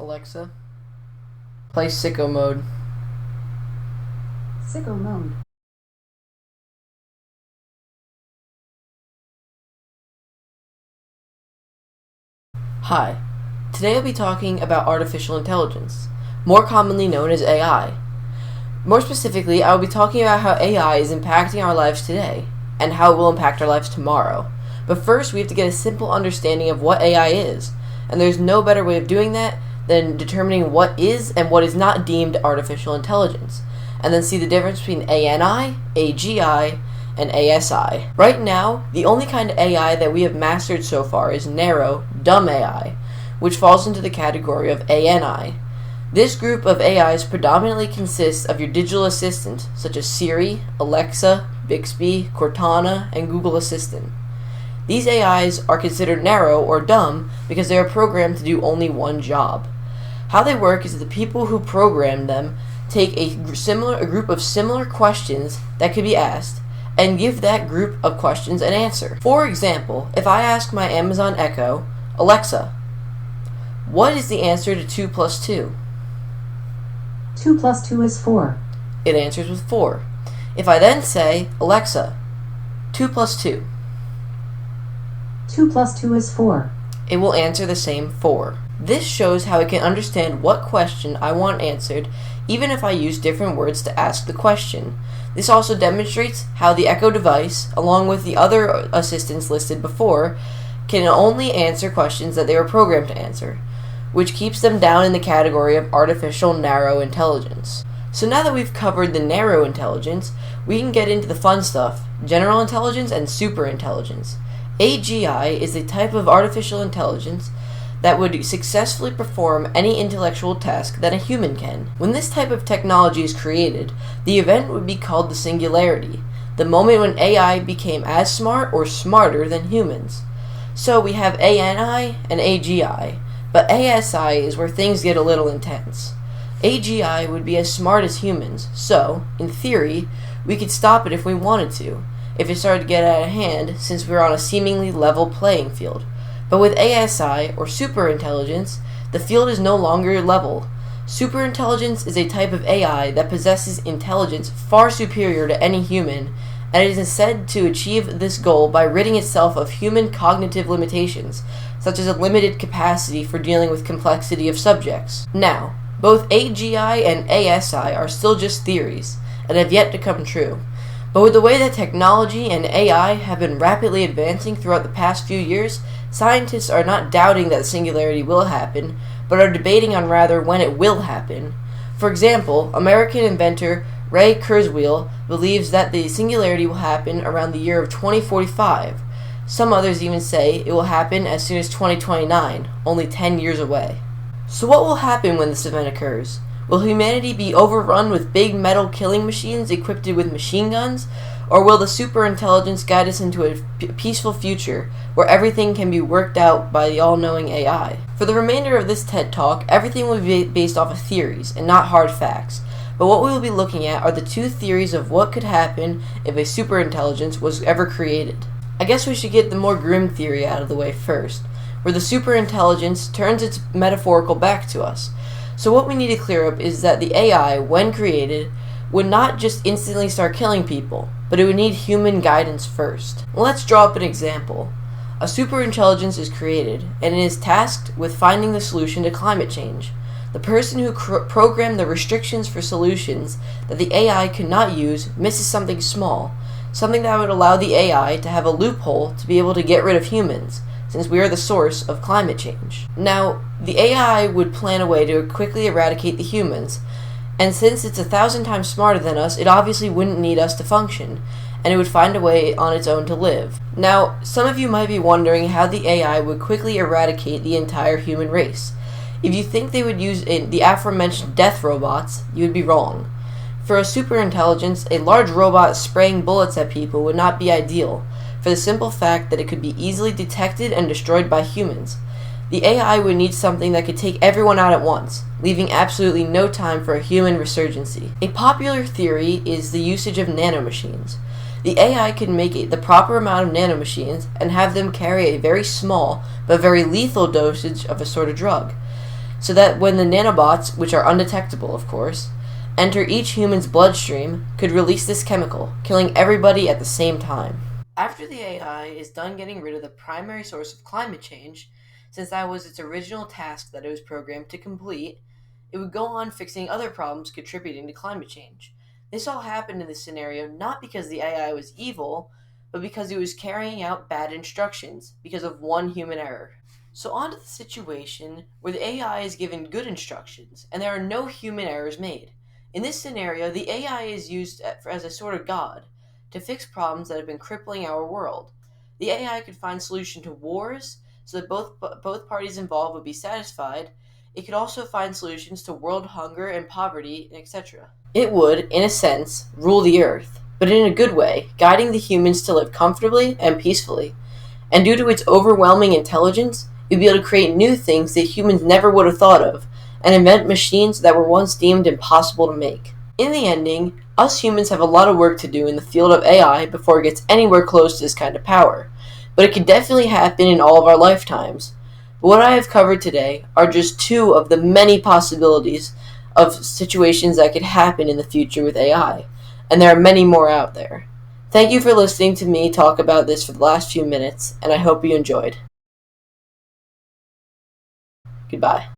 Alexa, play Sicko Mode. Sicko Mode. Hi, today I'll be talking about artificial intelligence, more commonly known as AI. More specifically, I will be talking about how AI is impacting our lives today, and how it will impact our lives tomorrow. But first, we have to get a simple understanding of what AI is, and there's no better way of doing that than determining what is and what is not deemed artificial intelligence, and then see the difference between ANI, AGI, and ASI. Right now, the only kind of AI that we have mastered so far is narrow, dumb AI, which falls into the category of ANI. This group of AIs predominantly consists of your digital assistant, such as Siri, Alexa, Bixby, Cortana, and Google Assistant. These AIs are considered narrow or dumb because they are programmed to do only one job. How they work is that the people who programmed them take a group of similar questions that could be asked and give that group of questions an answer. For example, if I ask my Amazon Echo, Alexa, what is the answer to 2 plus 2? 2 plus 2 is 4. It answers with 4. If I then say, Alexa, 2 plus 2, 2 plus 2 is 4. it will answer the same 4. This shows how it can understand what question I want answered, even if I use different words to ask the question. This also demonstrates how the Echo device, along with the other assistants listed before, can only answer questions that they were programmed to answer, which keeps them down in the category of artificial narrow intelligence. So now that we've covered the narrow intelligence, we can get into the fun stuff, general intelligence and super intelligence. AGI is a type of artificial intelligence that would successfully perform any intellectual task that a human can. When this type of technology is created, the event would be called the singularity, the moment when AI became as smart or smarter than humans. So we have ANI and AGI, but ASI is where things get a little intense. AGI would be as smart as humans, so, in theory, we could stop it if we wanted to, if it started to get out of hand, since we're on a seemingly level playing field. But with ASI, or superintelligence, the field is no longer level. Superintelligence is a type of AI that possesses intelligence far superior to any human, and it is said to achieve this goal by ridding itself of human cognitive limitations, such as a limited capacity for dealing with complexity of subjects. Now, both AGI and ASI are still just theories, and have yet to come true. But with the way that technology and AI have been rapidly advancing throughout the past few years, scientists are not doubting that singularity will happen, but are debating on rather when it will happen. For example, American inventor Ray Kurzweil believes that the singularity will happen around the year of 2045. Some others even say it will happen as soon as 2029, only 10 years away. So what will happen when this event occurs? Will humanity be overrun with big metal killing machines equipped with machine guns? Or will the superintelligence guide us into a peaceful future where everything can be worked out by the all-knowing AI? For the remainder of this TED Talk, everything will be based off of theories and not hard facts. But what we will be looking at are the two theories of what could happen if a superintelligence was ever created. I guess we should get the more grim theory out of the way first, where the superintelligence turns its metaphorical back to us. So what we need to clear up is that the AI, when created, would not just instantly start killing people, but it would need human guidance first. Let's draw up an example. A superintelligence is created, and it is tasked with finding the solution to climate change. The person who programmed the restrictions for solutions that the AI could not use misses something small, something that would allow the AI to have a loophole to be able to get rid of humans, since we are the source of climate change. Now, the AI would plan a way to quickly eradicate the humans, and since it's 1,000 times smarter than us, it obviously wouldn't need us to function, and it would find a way on its own to live. Now, some of you might be wondering how the AI would quickly eradicate the entire human race. If you think they would use the aforementioned death robots, you would be wrong. For a superintelligence, a large robot spraying bullets at people would not be ideal, for the simple fact that it could be easily detected and destroyed by humans. The AI would need something that could take everyone out at once, leaving absolutely no time for a human resurgency. A popular theory is the usage of nanomachines. The AI could make the proper amount of nanomachines and have them carry a very small but very lethal dosage of a sort of drug. so that when the nanobots, which are undetectable of course, enter each human's bloodstream, could release this chemical, killing everybody at the same time. After the AI is done getting rid of the primary source of climate change, since that was its original task that it was programmed to complete, it would go on fixing other problems contributing to climate change. This all happened in this scenario not because the AI was evil, but because it was carrying out bad instructions because of one human error. So on to the situation where the AI is given good instructions and there are no human errors made. In this scenario, the AI is used as a sort of god to fix problems that have been crippling our world. The AI could find solution to wars so that both parties involved would be satisfied. It could also find solutions to world hunger and poverty, etc. It would, in a sense, rule the earth, but in a good way, guiding the humans to live comfortably and peacefully. And due to its overwhelming intelligence, it would be able to create new things that humans never would have thought of, and invent machines that were once deemed impossible to make. In the ending, us humans have a lot of work to do in the field of AI before it gets anywhere close to this kind of power, but it could definitely happen in all of our lifetimes. But what I have covered today are just two of the many possibilities of situations that could happen in the future with AI, and there are many more out there. Thank you for listening to me talk about this for the last few minutes, and I hope you enjoyed. Goodbye.